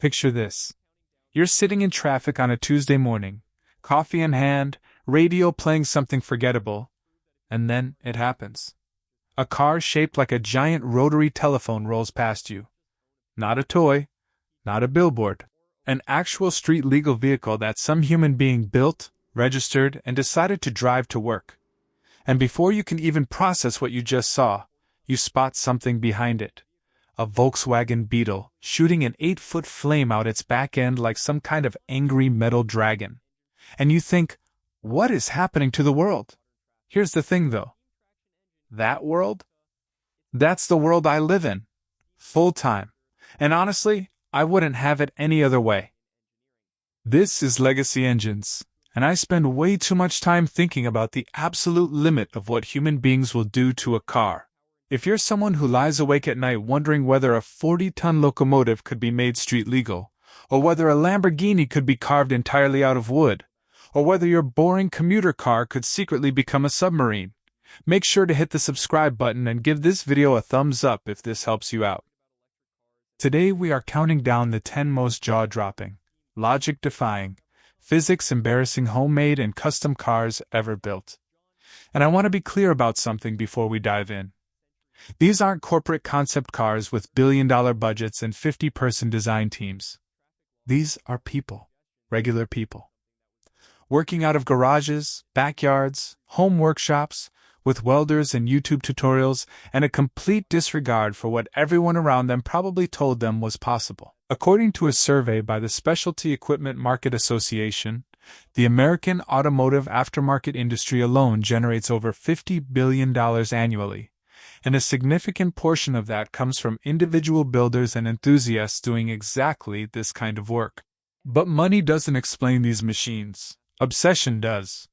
Picture this. You're sitting in traffic on a Tuesday morning, coffee in hand, radio playing something forgettable, and then it happens. A car shaped like a giant rotary telephone rolls past you. Not a toy, not a billboard. An actual street-legal vehicle that some human being built, registered, and decided to drive to work. And before you can even process what you just saw, you spot something behind it. A Volkswagen Beetle, shooting an 8-foot flame out its back end like some kind of angry metal dragon. And you think, what is happening to the world? Here's the thing though. That world? That's the world I live in. Full time. And honestly, I wouldn't have it any other way. This is Legacy Engines, and I spend way too much time thinking about the absolute limit of what human beings will do to a car. If you're someone who lies awake at night wondering whether a 40-ton locomotive could be made street legal, or whether a Lamborghini could be carved entirely out of wood, or whether your boring commuter car could secretly become a submarine, make sure to hit the subscribe button and give this video a thumbs up if this helps you out. Today we are counting down the 10 most jaw-dropping, logic-defying, physics-embarrassing homemade and custom cars ever built. And I want to be clear about something before we dive in. These aren't corporate concept cars with billion-dollar budgets and 50-person design teams. These are people, regular people. Working out of garages, backyards, home workshops, with welders and YouTube tutorials, and a complete disregard for what everyone around them probably told them was possible. According to a survey by the Specialty Equipment Market Association, the American automotive aftermarket industry alone generates over $50 billion annually, and a significant portion of that comes from individual builders and enthusiasts doing exactly this kind of work. But money doesn't explain these machines. Obsession does.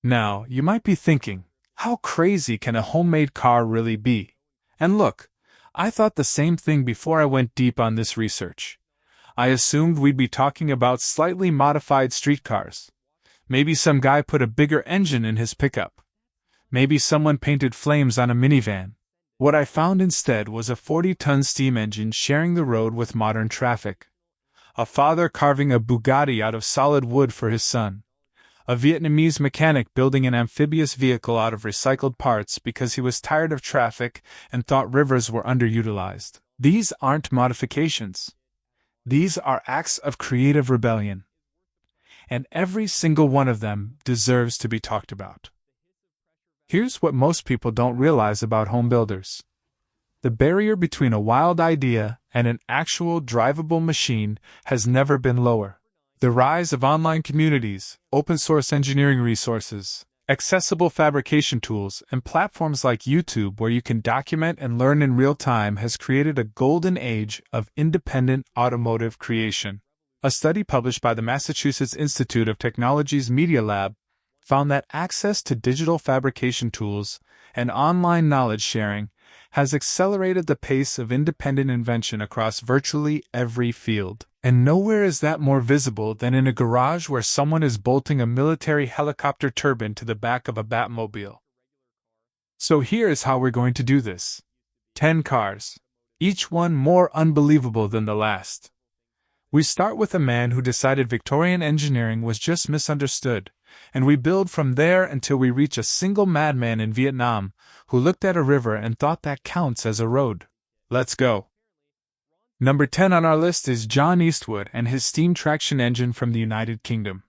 Now, you might be thinking, how crazy can a homemade car really be? And look, I thought the same thing before I went deep on this research. I assumed we'd be talking about slightly modified streetcars. Maybe some guy put a bigger engine in his pickup. Maybe someone painted flames on a minivan. What I found instead was a 40-ton steam engine sharing the road with modern traffic. A father carving a Bugatti out of solid wood for his son. A Vietnamese mechanic building an amphibious vehicle out of recycled parts because he was tired of traffic and thought rivers were underutilized. These aren't modifications. These are acts of creative rebellion. And every single one of them deserves to be talked about. Here's what most people don't realize about home builders. The barrier between a wild idea and an actual drivable machine has never been lower. The rise of online communities, open-source engineering resources, accessible fabrication tools, and platforms like YouTube where you can document and learn in real time has created a golden age of independent automotive creation. A study published by the Massachusetts Institute of Technology's Media Lab found that access to digital fabrication tools and online knowledge sharing has accelerated the pace of independent invention across virtually every field. And nowhere is that more visible than in a garage where someone is bolting a military helicopter turbine to the back of a Batmobile. So here is how we're going to do this. 10 cars, each one more unbelievable than the last. We start with a man who decided Victorian engineering was just misunderstood, and we build from there until we reach a single madman in Vietnam who looked at a river and thought that counts as a road. Let's go. Number 10 on our list is John Eastwood and his steam traction engine from the United Kingdom.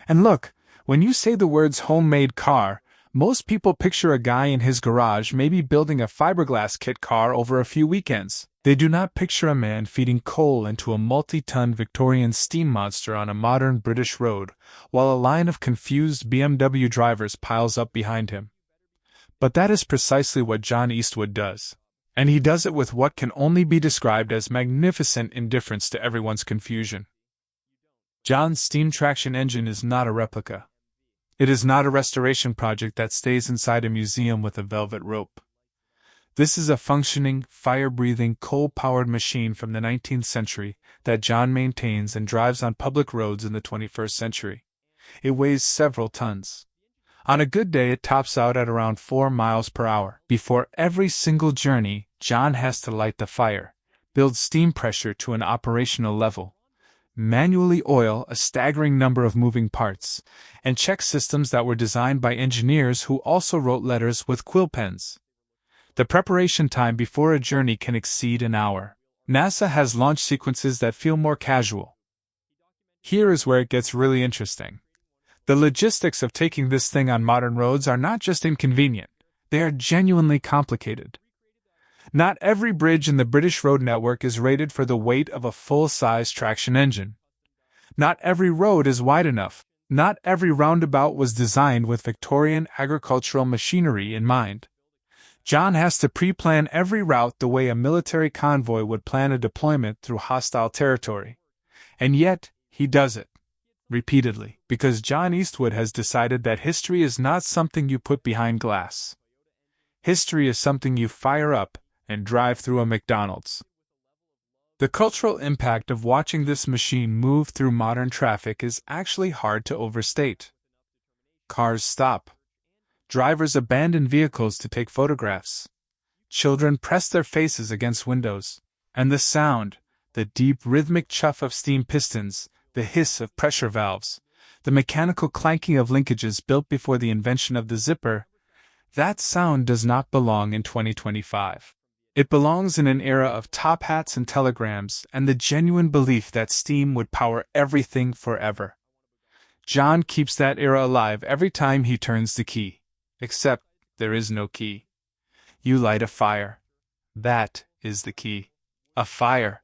And look, when you say the words homemade car, most people picture a guy in his garage maybe building a fiberglass kit car over a few weekends. They do not picture a man feeding coal into a multi-ton Victorian steam monster on a modern British road, while a line of confused BMW drivers piles up behind him. But that is precisely what John Eastwood does. And he does it with what can only be described as magnificent indifference to everyone's confusion. John's steam traction engine is not a replica. It is not a restoration project that stays inside a museum with a velvet rope. This is a functioning, fire-breathing, coal-powered machine from the 19th century that John maintains and drives on public roads in the 21st century. It weighs several tons. On a good day it tops out at around 4 miles per hour. Before every single journey, John has to light the fire, build steam pressure to an operational level, manually oil a staggering number of moving parts, and check systems that were designed by engineers who also wrote letters with quill pens. The preparation time before a journey can exceed an hour. NASA has launch sequences that feel more casual. Here is where it gets really interesting. The logistics of taking this thing on modern roads are not just inconvenient, they are genuinely complicated. Not every bridge in the British road network is rated for the weight of a full-size traction engine. Not every road is wide enough. Not every roundabout was designed with Victorian agricultural machinery in mind. John has to pre-plan every route the way a military convoy would plan a deployment through hostile territory. And yet, he does it. Repeatedly. Because John Eastwood has decided that history is not something you put behind glass. History is something you fire up and drive through a McDonald's. The cultural impact of watching this machine move through modern traffic is actually hard to overstate. Cars stop. Drivers abandon vehicles to take photographs. Children press their faces against windows. And the sound, the deep rhythmic chuff of steam pistons, the hiss of pressure valves, the mechanical clanking of linkages built before the invention of the zipper, that sound does not belong in 2025. It belongs in an era of top hats and telegrams and the genuine belief that steam would power everything forever. John keeps that era alive every time he turns the key. Except, there is no key. You light a fire. That is the key. A fire.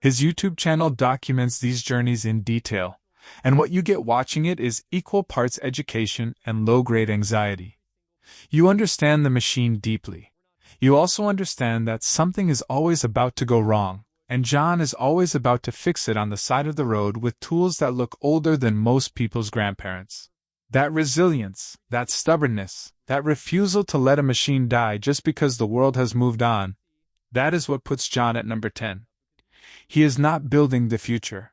His YouTube channel documents these journeys in detail, and what you get watching it is equal parts education and low-grade anxiety. You understand the machine deeply. You also understand that something is always about to go wrong, and John is always about to fix it on the side of the road with tools that look older than most people's grandparents. That resilience, that stubbornness, that refusal to let a machine die just because the world has moved on, that is what puts John at number 10. He is not building the future.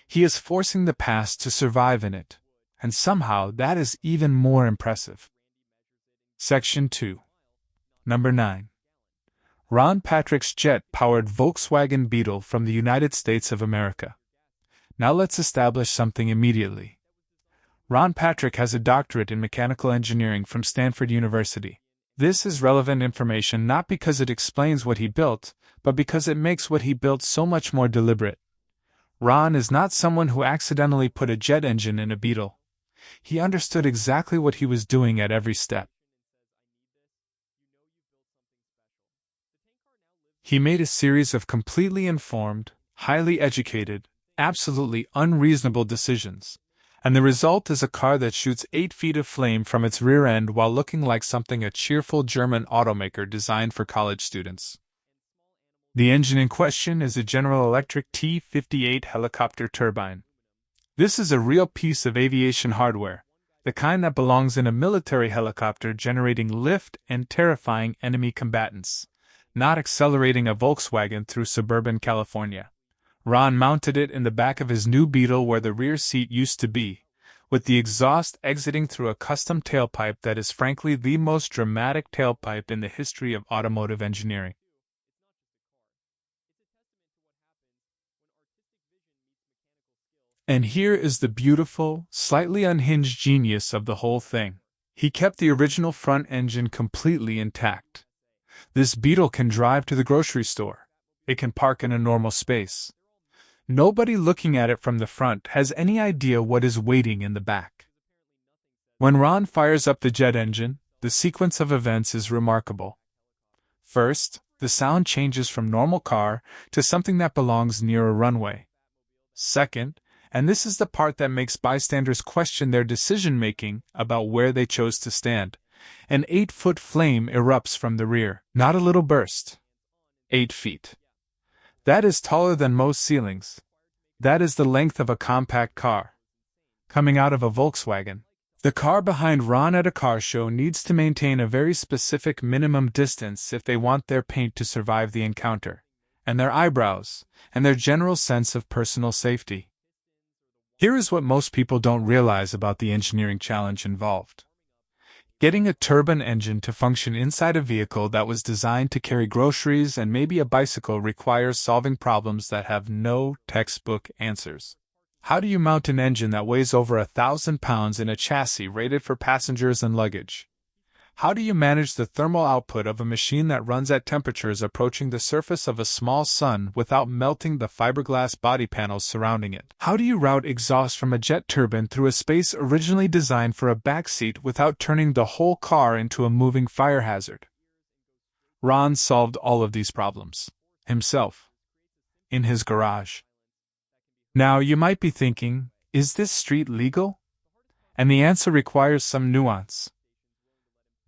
He is forcing the past to survive in it, and somehow that is even more impressive. Section 2. Number 9. Ron Patrick's jet-powered Volkswagen Beetle from the United States of America. Now let's establish something immediately. Ron Patrick has a doctorate in mechanical engineering from Stanford University. This is relevant information not because it explains what he built, but because it makes what he built so much more deliberate. Ron is not someone who accidentally put a jet engine in a Beetle. He understood exactly what he was doing at every step. He made a series of completely informed, highly educated, absolutely unreasonable decisions. And the result is a car that shoots 8 feet of flame from its rear end while looking like something a cheerful German automaker designed for college students. The engine in question is a General Electric T-58 helicopter turbine. This is a real piece of aviation hardware, the kind that belongs in a military helicopter generating lift and terrifying enemy combatants, not accelerating a Volkswagen through suburban California. Ron mounted it in the back of his new Beetle where the rear seat used to be, with the exhaust exiting through a custom tailpipe that is frankly the most dramatic tailpipe in the history of automotive engineering. And here is the beautiful, slightly unhinged genius of the whole thing. He kept the original front engine completely intact. This Beetle can drive to the grocery store. It can park in a normal space. Nobody looking at it from the front has any idea what is waiting in the back. When Ron fires up the jet engine, the sequence of events is remarkable. First, the sound changes from normal car to something that belongs near a runway. Second, and this is the part that makes bystanders question their decision-making about where they chose to stand, an 8-foot flame erupts from the rear. Not a little burst. 8 feet. That is taller than most ceilings. That is the length of a compact car. Coming out of a Volkswagen. The car behind Ron at a car show needs to maintain a very specific minimum distance if they want their paint to survive the encounter, and their eyebrows, and their general sense of personal safety. Here is what most people don't realize about the engineering challenge involved. Getting a turbine engine to function inside a vehicle that was designed to carry groceries and maybe a bicycle requires solving problems that have no textbook answers. How do you mount an engine that weighs over 1,000 pounds in a chassis rated for passengers and luggage? How do you manage the thermal output of a machine that runs at temperatures approaching the surface of a small sun without melting the fiberglass body panels surrounding it? How do you route exhaust from a jet turbine through a space originally designed for a backseat without turning the whole car into a moving fire hazard? Ron solved all of these problems himself, in his garage. Now you might be thinking, is this street legal? And the answer requires some nuance.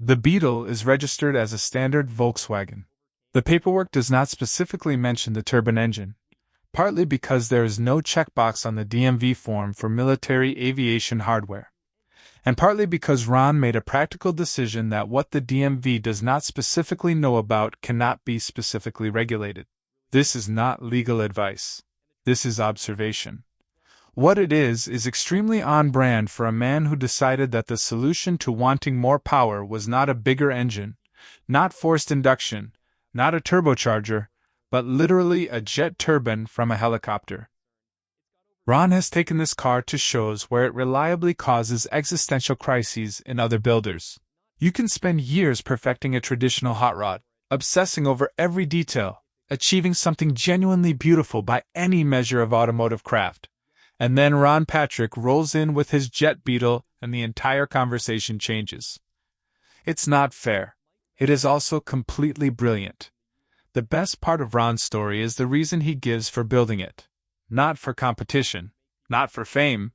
The Beetle is registered as a standard Volkswagen. The paperwork does not specifically mention the turbine engine, partly because there is no checkbox on the DMV form for military aviation hardware, and partly because Ron made a practical decision that what the DMV does not specifically know about cannot be specifically regulated. This is not legal advice. This is observation. What it is extremely on brand for a man who decided that the solution to wanting more power was not a bigger engine, not forced induction, not a turbocharger, but literally a jet turbine from a helicopter. Ron has taken this car to shows where it reliably causes existential crises in other builders. You can spend years perfecting a traditional hot rod, obsessing over every detail, achieving something genuinely beautiful by any measure of automotive craft. And then Ron Patrick rolls in with his jet Beetle and the entire conversation changes. It's not fair. It is also completely brilliant. The best part of Ron's story is the reason he gives for building it. Not for competition, not for fame,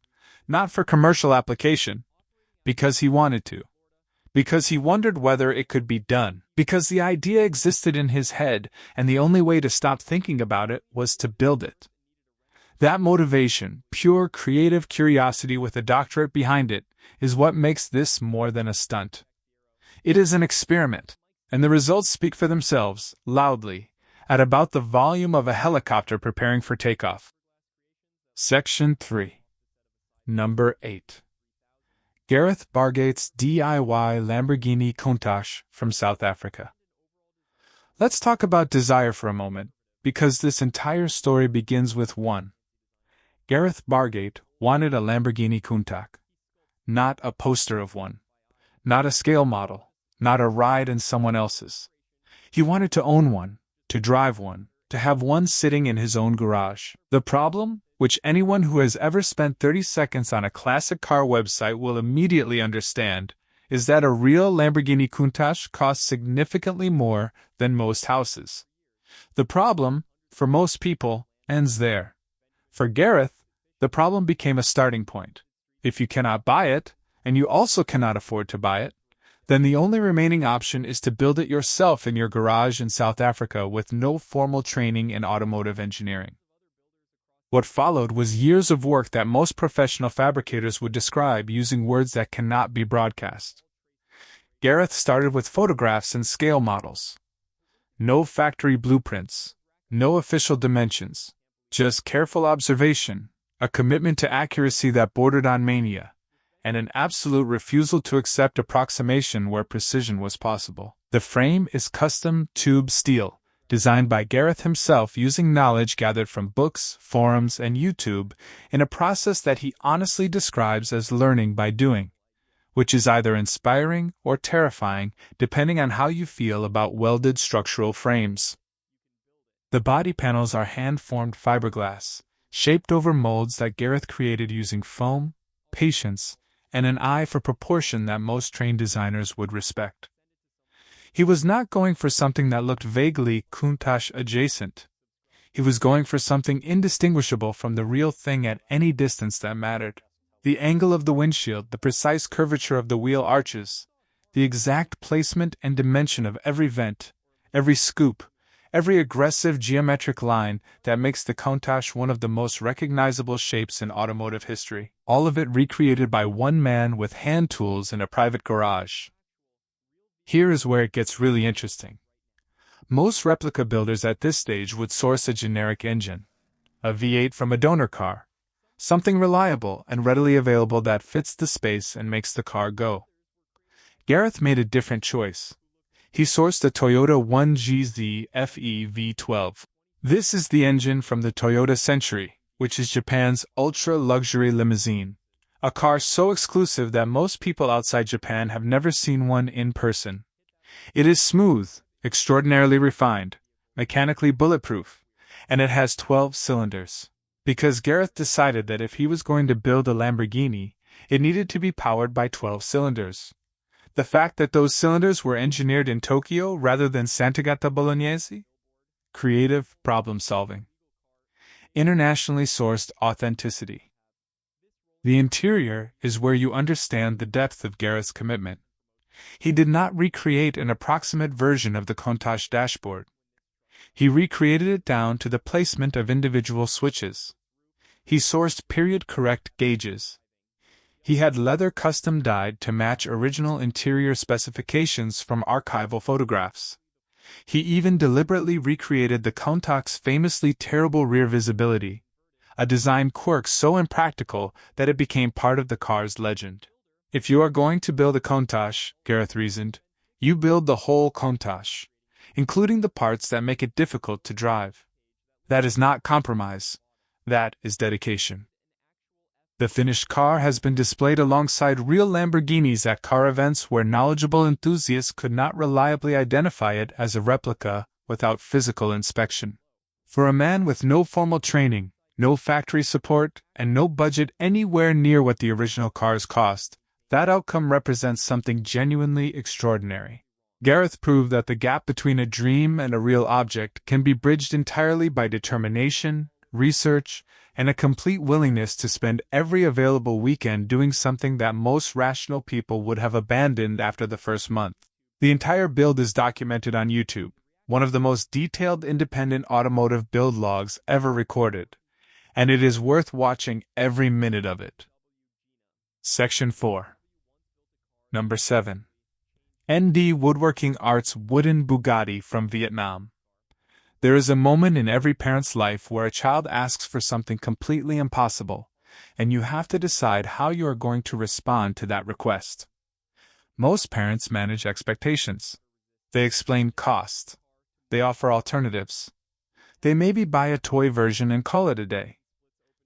not for commercial application. Because he wanted to. Because he wondered whether it could be done. Because the idea existed in his head, and the only way to stop thinking about it was to build it. That motivation, pure creative curiosity with a doctorate behind it, is what makes this more than a stunt. It is an experiment, and the results speak for themselves, loudly, at about the volume of a helicopter preparing for takeoff. Section 3. Number 8. Gareth Bargate's DIY Lamborghini Countach from South Africa. Let's talk about desire for a moment, because this entire story begins with one. Gareth Bargate wanted a Lamborghini Countach. Not a poster of one. Not a scale model. Not a ride in someone else's. He wanted to own one, to drive one, to have one sitting in his own garage. The problem, which anyone who has ever spent 30 seconds on a classic car website will immediately understand, is that a real Lamborghini Countach costs significantly more than most houses. The problem, for most people, ends there. For Gareth, the problem became a starting point. If you cannot buy it, and you also cannot afford to buy it, then the only remaining option is to build it yourself in your garage in South Africa with no formal training in automotive engineering. What followed was years of work that most professional fabricators would describe using words that cannot be broadcast. Gareth started with photographs and scale models. No factory blueprints, no official dimensions. Just careful observation, a commitment to accuracy that bordered on mania, and an absolute refusal to accept approximation where precision was possible. The frame is custom tube steel, designed by Gareth himself using knowledge gathered from books, forums, and YouTube, in a process that he honestly describes as learning by doing, which is either inspiring or terrifying, depending on how you feel about welded structural frames. The body panels are hand-formed fiberglass, shaped over molds that Gareth created using foam, patience, and an eye for proportion that most trained designers would respect. He was not going for something that looked vaguely Countach adjacent. He was going for something indistinguishable from the real thing at any distance that mattered. The angle of the windshield, the precise curvature of the wheel arches, the exact placement and dimension of every vent, every scoop, every aggressive geometric line that makes the Countach one of the most recognizable shapes in automotive history. All of it recreated by one man with hand tools in a private garage. Here is where it gets really interesting. Most replica builders at this stage would source a generic engine, a V8 from a donor car, something reliable and readily available that fits the space and makes the car go. Gareth made a different choice. He sourced a Toyota 1GZ FE V12. This is the engine from the Toyota Century, which is Japan's ultra-luxury limousine. A car so exclusive that most people outside Japan have never seen one in person. It is smooth, extraordinarily refined, mechanically bulletproof, and it has 12 cylinders. Because Gareth decided that if he was going to build a Lamborghini, it needed to be powered by 12 cylinders. The fact that those cylinders were engineered in Tokyo rather than Sant'Agata Bolognese? Creative problem solving. Internationally sourced authenticity. The interior is where you understand the depth of Gareth's commitment. He did not recreate an approximate version of the Countach dashboard. He recreated it down to the placement of individual switches. He sourced period-correct gauges. He had leather custom dyed to match original interior specifications from archival photographs. He even deliberately recreated the Countach's famously terrible rear visibility, a design quirk so impractical that it became part of the car's legend. If you are going to build a Countach, Gareth reasoned, you build the whole Countach, including the parts that make it difficult to drive. That is not compromise. That is dedication. The finished car has been displayed alongside real Lamborghinis at car events where knowledgeable enthusiasts could not reliably identify it as a replica without physical inspection. For a man with no formal training, no factory support, and no budget anywhere near what the original cars cost, that outcome represents something genuinely extraordinary. Gareth proved that the gap between a dream and a real object can be bridged entirely by determination, research, and a complete willingness to spend every available weekend doing something that most rational people would have abandoned after the first month. The entire build is documented on YouTube, one of the most detailed independent automotive build logs ever recorded, and it is worth watching every minute of it. Section 4. Number 7. ND Woodworking Art's Wooden Bugatti from Vietnam. There is a moment in every parent's life where a child asks for something completely impossible, and you have to decide how you are going to respond to that request. Most parents manage expectations. They explain cost. They offer alternatives. They maybe buy a toy version and call it a day.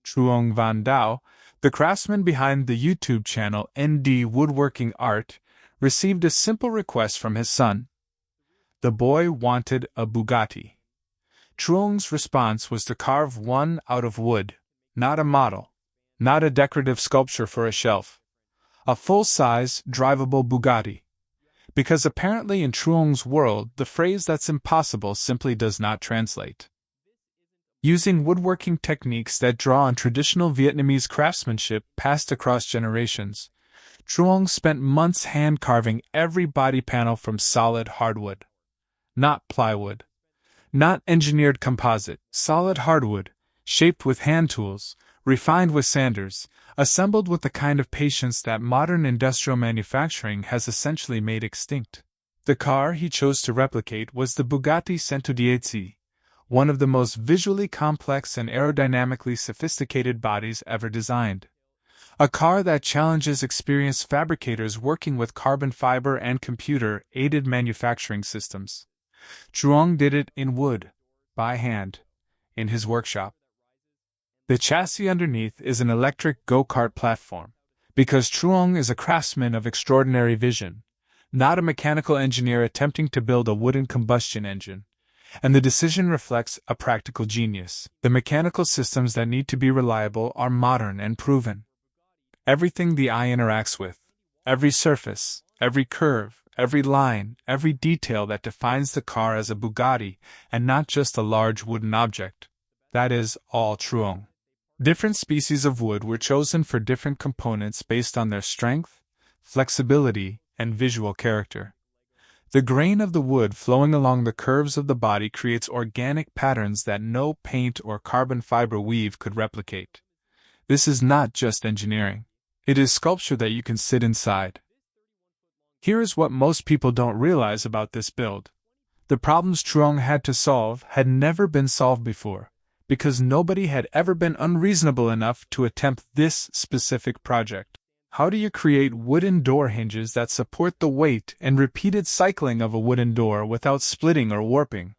Truong Van Dao, the craftsman behind the YouTube channel ND Woodworking Art, received a simple request from his son. The boy wanted a Bugatti. Truong's response was to carve one out of wood, not a model, not a decorative sculpture for a shelf. A full-size, drivable Bugatti. Because apparently in Truong's world, the phrase "that's impossible" simply does not translate. Using woodworking techniques that draw on traditional Vietnamese craftsmanship passed across generations, Truong spent months hand-carving every body panel from solid hardwood. Not plywood. Not engineered composite, solid hardwood, shaped with hand tools, refined with sanders, assembled with the kind of patience that modern industrial manufacturing has essentially made extinct. The car he chose to replicate was the Bugatti 110, one of the most visually complex and aerodynamically sophisticated bodies ever designed. A car that challenges experienced fabricators working with carbon fiber and computer-aided manufacturing systems. Truong did it in wood, by hand, in his workshop. The chassis underneath is an electric go-kart platform, because Truong is a craftsman of extraordinary vision, not a mechanical engineer attempting to build a wooden combustion engine, and the decision reflects a practical genius. The mechanical systems that need to be reliable are modern and proven. Everything the eye interacts with, every surface, every curve, every line, every detail that defines the car as a Bugatti and not just a large wooden object. That is all Truong. Different species of wood were chosen for different components based on their strength, flexibility, and visual character. The grain of the wood flowing along the curves of the body creates organic patterns that no paint or carbon fiber weave could replicate. This is not just engineering. It is sculpture that you can sit inside. Here is what most people don't realize about this build. The problems Truong had to solve had never been solved before, because nobody had ever been unreasonable enough to attempt this specific project. How do you create wooden door hinges that support the weight and repeated cycling of a wooden door without splitting or warping?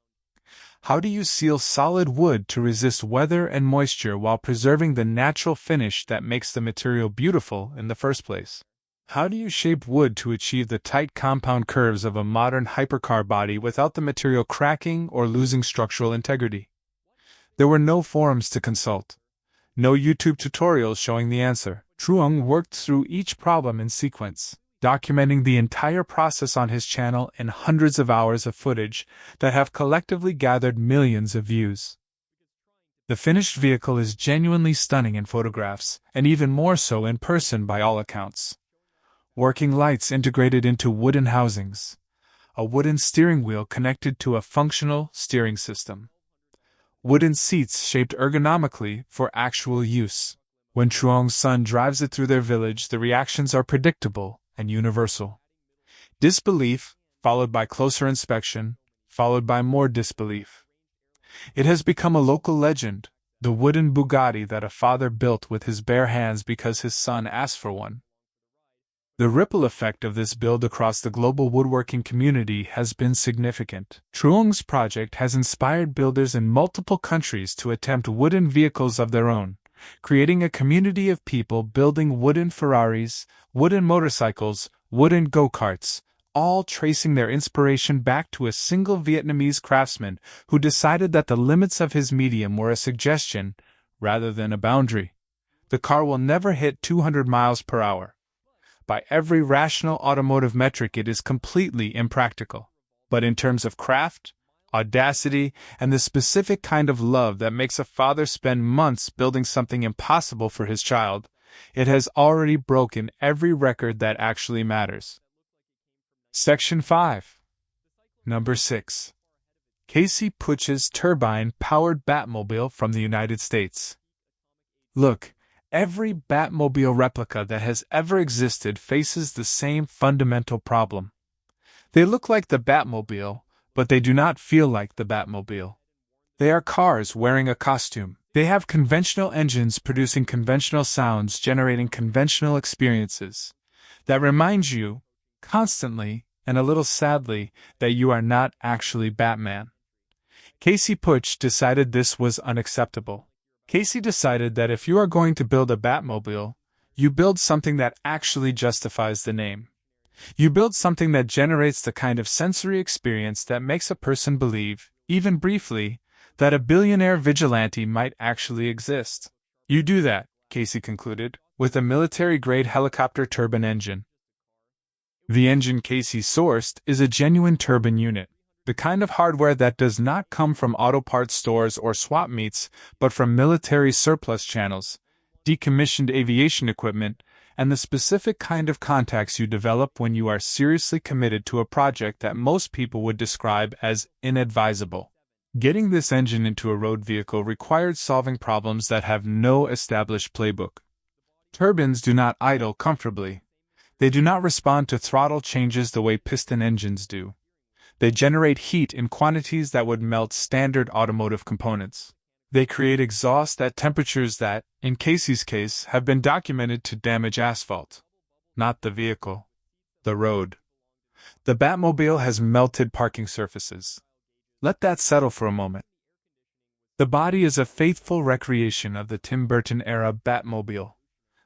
How do you seal solid wood to resist weather and moisture while preserving the natural finish that makes the material beautiful in the first place? How do you shape wood to achieve the tight compound curves of a modern hypercar body without the material cracking or losing structural integrity? There were no forums to consult. No YouTube tutorials showing the answer. Truong worked through each problem in sequence, documenting the entire process on his channel in hundreds of hours of footage that have collectively gathered millions of views. The finished vehicle is genuinely stunning in photographs, and even more so in person by all accounts. Working lights integrated into wooden housings. A wooden steering wheel connected to a functional steering system. Wooden seats shaped ergonomically for actual use. When Truong's son drives it through their village, the reactions are predictable and universal. Disbelief, followed by closer inspection, followed by more disbelief. It has become a local legend, the wooden Bugatti that a father built with his bare hands because his son asked for one. The ripple effect of this build across the global woodworking community has been significant. Truong's project has inspired builders in multiple countries to attempt wooden vehicles of their own, creating a community of people building wooden Ferraris, wooden motorcycles, wooden go-karts, all tracing their inspiration back to a single Vietnamese craftsman who decided that the limits of his medium were a suggestion rather than a boundary. The car will never hit 200 miles per hour. By every rational automotive metric, it is completely impractical. But in terms of craft, audacity, and the specific kind of love that makes a father spend months building something impossible for his child, it has already broken every record that actually matters. Section 5. Number 6. Casey Puch's turbine-powered Batmobile from the United States. Look, every Batmobile replica that has ever existed faces the same fundamental problem. They look like the Batmobile, but they do not feel like the Batmobile. They are cars wearing a costume. They have conventional engines producing conventional sounds, generating conventional experiences that remind you, constantly and a little sadly, that you are not actually Batman. Casey Puch decided this was unacceptable. Casey decided that if you are going to build a Batmobile, you build something that actually justifies the name. You build something that generates the kind of sensory experience that makes a person believe, even briefly, that a billionaire vigilante might actually exist. You do that, Casey concluded, with a military-grade helicopter turbine engine. The engine Casey sourced is a genuine turbine unit. The kind of hardware that does not come from auto parts stores or swap meets, but from military surplus channels, decommissioned aviation equipment, and the specific kind of contacts you develop when you are seriously committed to a project that most people would describe as inadvisable. Getting this engine into a road vehicle required solving problems that have no established playbook. Turbines do not idle comfortably. They do not respond to throttle changes the way piston engines do. They generate heat in quantities that would melt standard automotive components. They create exhaust at temperatures that, in Casey's case, have been documented to damage asphalt. Not the vehicle. The road. The Batmobile has melted parking surfaces. Let that settle for a moment. The body is a faithful recreation of the Tim Burton-era Batmobile.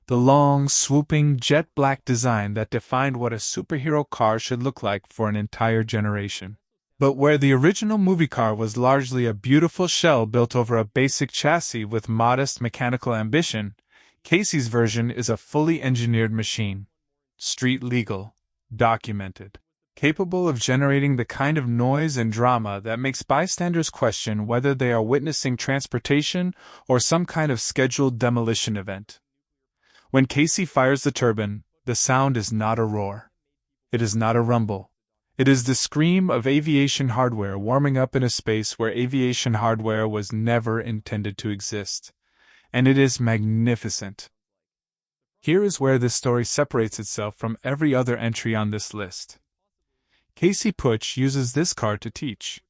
The long, swooping, jet-black design that defined what a superhero car should look like for an entire generation. But where the original movie car was largely a beautiful shell built over a basic chassis with modest mechanical ambition, Casey's version is a fully engineered machine. Street legal. Documented. Capable of generating the kind of noise and drama that makes bystanders question whether they are witnessing transportation or some kind of scheduled demolition event. When Casey fires the turbine, the sound is not a roar. It is not a rumble. It is the scream of aviation hardware warming up in a space where aviation hardware was never intended to exist. And it is magnificent. Here is where this story separates itself from every other entry on this list. Casey Puch uses this car to teach.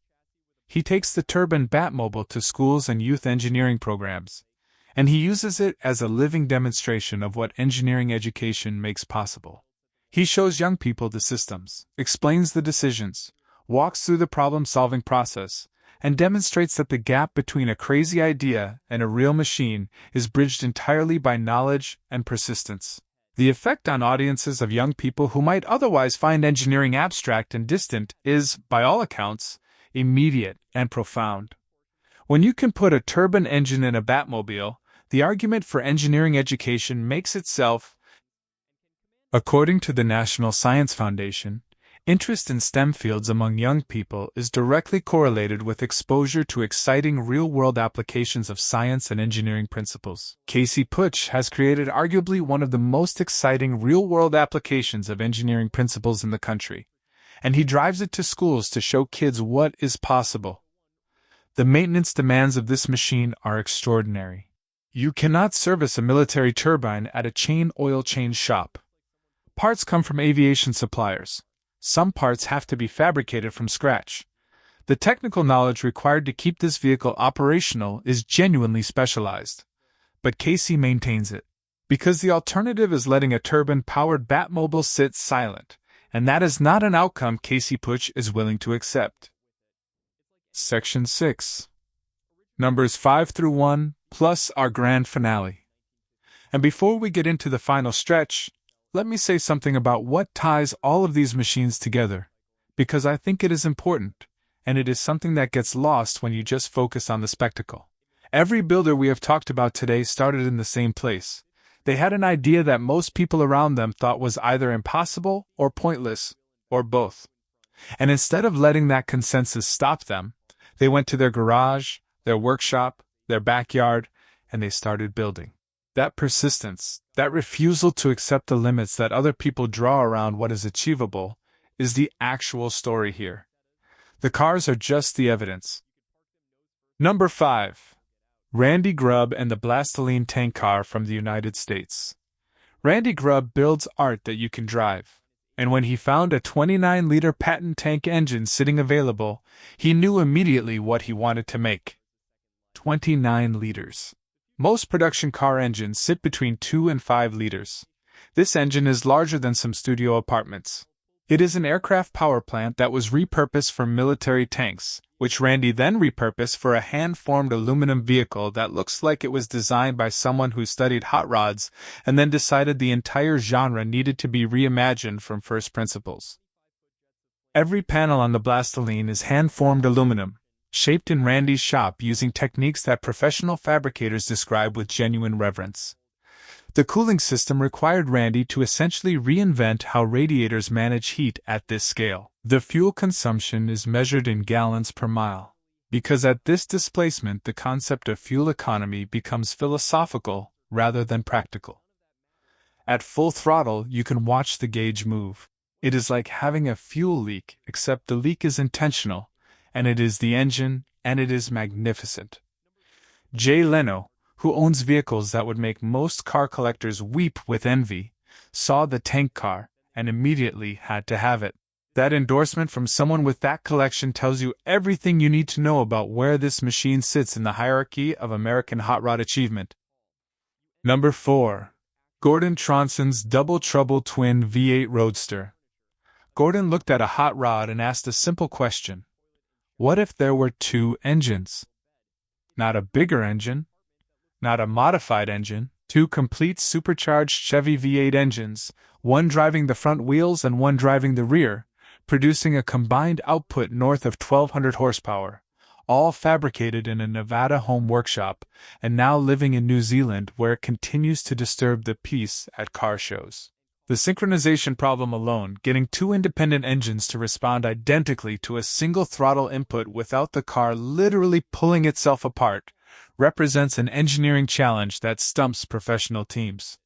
He takes the turbine Batmobile to schools and youth engineering programs, and he uses it as a living demonstration of what engineering education makes possible. He shows young people the systems, explains the decisions, walks through the problem-solving process, and demonstrates that the gap between a crazy idea and a real machine is bridged entirely by knowledge and persistence. The effect on audiences of young people who might otherwise find engineering abstract and distant is, by all accounts, immediate and profound. When you can put a turbine engine in a Batmobile, the argument for engineering education makes itself. According to the National Science Foundation, interest in STEM fields among young people is directly correlated with exposure to exciting real-world applications of science and engineering principles. Casey Puch has created arguably one of the most exciting real-world applications of engineering principles in the country, and he drives it to schools to show kids what is possible. The maintenance demands of this machine are extraordinary. You cannot service a military turbine at a chain oil change shop. Parts come from aviation suppliers. Some parts have to be fabricated from scratch. The technical knowledge required to keep this vehicle operational is genuinely specialized. But Casey maintains it. Because the alternative is letting a turbine-powered Batmobile sit silent, and that is not an outcome Casey Puch is willing to accept. Section 6. Numbers 5 through 1, plus our grand finale. And before we get into the final stretch, let me say something about what ties all of these machines together, because I think it is important, and it is something that gets lost when you just focus on the spectacle. Every builder we have talked about today started in the same place. They had an idea that most people around them thought was either impossible or pointless, or both. And instead of letting that consensus stop them, they went to their garage, their workshop, their backyard, and they started building. That persistence, that refusal to accept the limits that other people draw around what is achievable, is the actual story here. The cars are just the evidence. Number 5. Randy Grubb and the Blastoline tank car from the United States. Randy Grubb builds art that you can drive, and when he found a 29-liter patent tank engine sitting available, he knew immediately what he wanted to make. 29 liters. Most production car engines sit between 2 and 5 liters. This engine is larger than some studio apartments. It is an aircraft power plant that was repurposed for military tanks, which Randy then repurposed for a hand-formed aluminum vehicle that looks like it was designed by someone who studied hot rods and then decided the entire genre needed to be reimagined from first principles. Every panel on the Blastoline is hand-formed aluminum, shaped in Randy's shop using techniques that professional fabricators describe with genuine reverence. The cooling system required Randy to essentially reinvent how radiators manage heat at this scale. The fuel consumption is measured in gallons per mile, because at this displacement the concept of fuel economy becomes philosophical rather than practical. At full throttle, you can watch the gauge move. It is like having a fuel leak, except the leak is intentional, and it is the engine, and it is magnificent. Jay Leno, who owns vehicles that would make most car collectors weep with envy, saw the tank car and immediately had to have it. That endorsement from someone with that collection tells you everything you need to know about where this machine sits in the hierarchy of American hot rod achievement. Number 4. Gordon Tronson's Double Trouble Twin V8 Roadster. Gordon looked at a hot rod and asked a simple question. What if there were 2 engines? Not a bigger engine, not a modified engine, 2 complete supercharged Chevy V8 engines, one driving the front wheels and one driving the rear, producing a combined output north of 1,200 horsepower, all fabricated in a Nevada home workshop, and now living in New Zealand where it continues to disturb the peace at car shows. The synchronization problem alone, getting 2 independent engines to respond identically to a single throttle input without the car literally pulling itself apart, represents an engineering challenge that stumps professional teams.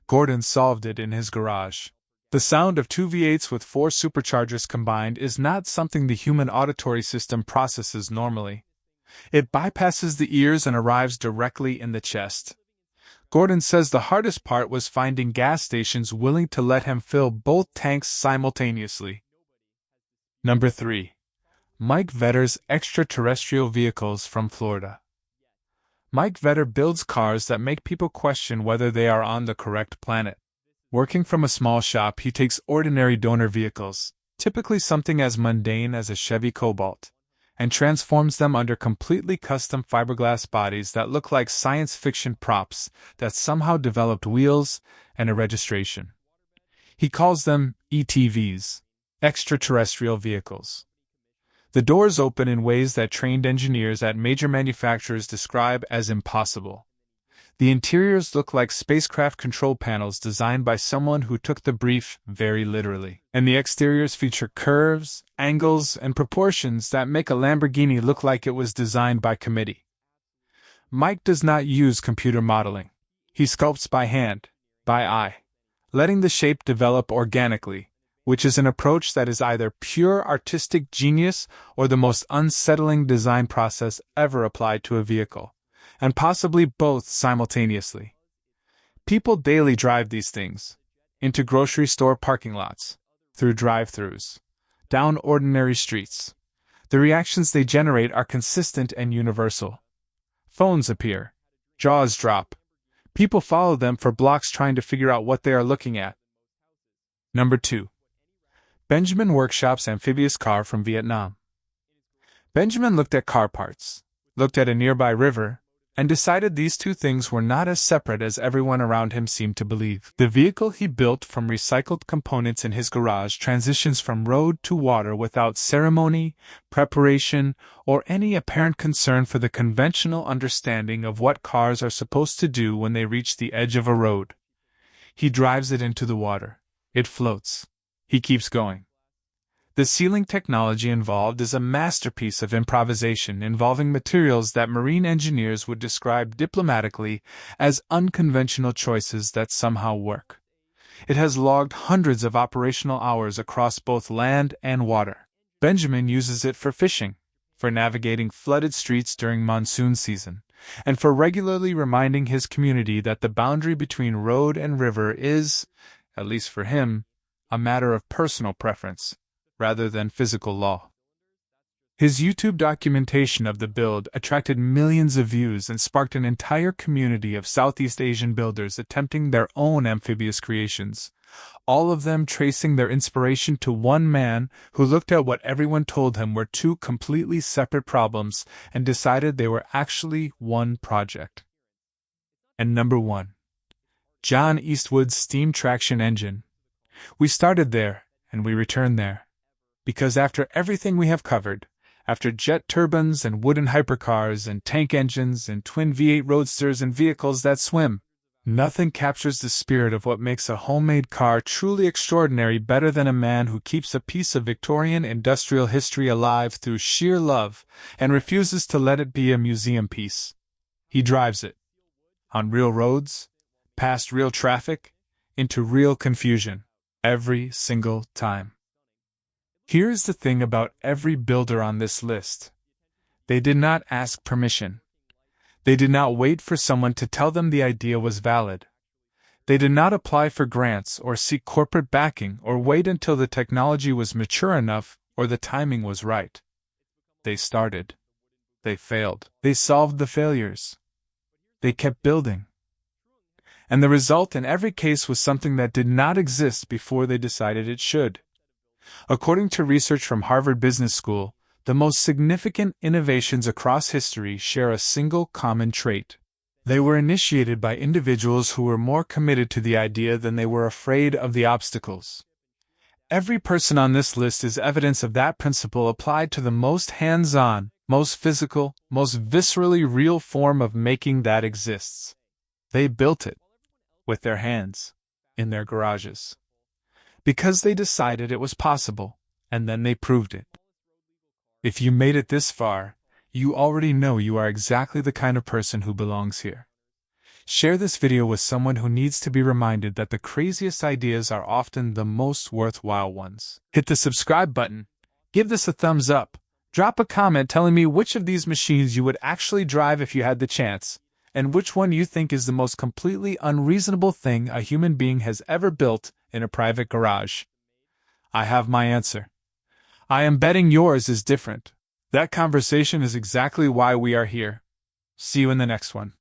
Gordon solved it in his garage. The sound of 2 V8s with 4 superchargers combined is not something the human auditory system processes normally. It bypasses the ears and arrives directly in the chest. Gordon says the hardest part was finding gas stations willing to let him fill both tanks simultaneously. Number 3. Mike Vetter's Extraterrestrial Vehicles from Florida. Mike Vetter builds cars that make people question whether they are on the correct planet. Working from a small shop, he takes ordinary donor vehicles, typically something as mundane as a Chevy Cobalt, and transforms them under completely custom fiberglass bodies that look like science fiction props that somehow developed wheels and a registration. He calls them ETVs, extraterrestrial vehicles. The doors open in ways that trained engineers at major manufacturers describe as impossible. The interiors look like spacecraft control panels designed by someone who took the brief very literally. And the exteriors feature curves, angles, and proportions that make a Lamborghini look like it was designed by committee. Mike does not use computer modeling. He sculpts by hand, by eye, letting the shape develop organically, which is an approach that is either pure artistic genius or the most unsettling design process ever applied to a vehicle, and possibly both simultaneously. People daily drive these things, into grocery store parking lots, through drive-thrus, down ordinary streets. The reactions they generate are consistent and universal. Phones appear, jaws drop. People follow them for blocks trying to figure out what they are looking at. Number 2. Benjamin workshops Amphibious car from Vietnam. Benjamin looked at car parts, looked at a nearby river, and decided these two things were not as separate as everyone around him seemed to believe. The vehicle he built from recycled components in his garage transitions from road to water without ceremony, preparation, or any apparent concern for the conventional understanding of what cars are supposed to do when they reach the edge of a road. He drives it into the water. It floats. He keeps going. The sealing technology involved is a masterpiece of improvisation involving materials that marine engineers would describe diplomatically as unconventional choices that somehow work. It has logged hundreds of operational hours across both land and water. Benjamin uses it for fishing, for navigating flooded streets during monsoon season, and for regularly reminding his community that the boundary between road and river is, at least for him, a matter of personal preference, rather than physical law. His YouTube documentation of the build attracted millions of views and sparked an entire community of Southeast Asian builders attempting their own amphibious creations, all of them tracing their inspiration to one man who looked at what everyone told him were two completely separate problems and decided they were actually one project. And number 1. John Eastwood's steam traction engine. We started there, and we returned there. Because after everything we have covered, after jet turbines and wooden hypercars and tank engines and twin V8 roadsters and vehicles that swim, nothing captures the spirit of what makes a homemade car truly extraordinary better than a man who keeps a piece of Victorian industrial history alive through sheer love and refuses to let it be a museum piece. He drives it. On real roads, past real traffic, into real confusion, every single time. Here's the thing about every builder on this list. They did not ask permission. They did not wait for someone to tell them the idea was valid. They did not apply for grants or seek corporate backing or wait until the technology was mature enough or the timing was right. They started. They failed. They solved the failures. They kept building. And the result in every case was something that did not exist before they decided it should. According to research from Harvard Business School, the most significant innovations across history share a single common trait. They were initiated by individuals who were more committed to the idea than they were afraid of the obstacles. Every person on this list is evidence of that principle applied to the most hands-on, most physical, most viscerally real form of making that exists. They built it. With their hands. In their garages. Because they decided it was possible, and then they proved it. If you made it this far, you already know you are exactly the kind of person who belongs here. Share this video with someone who needs to be reminded that the craziest ideas are often the most worthwhile ones. Hit the subscribe button, give this a thumbs up, drop a comment telling me which of these machines you would actually drive if you had the chance, and which one you think is the most completely unreasonable thing a human being has ever built in a private garage. I have my answer. I am betting yours is different. That conversation is exactly why we are here. See you in the next one.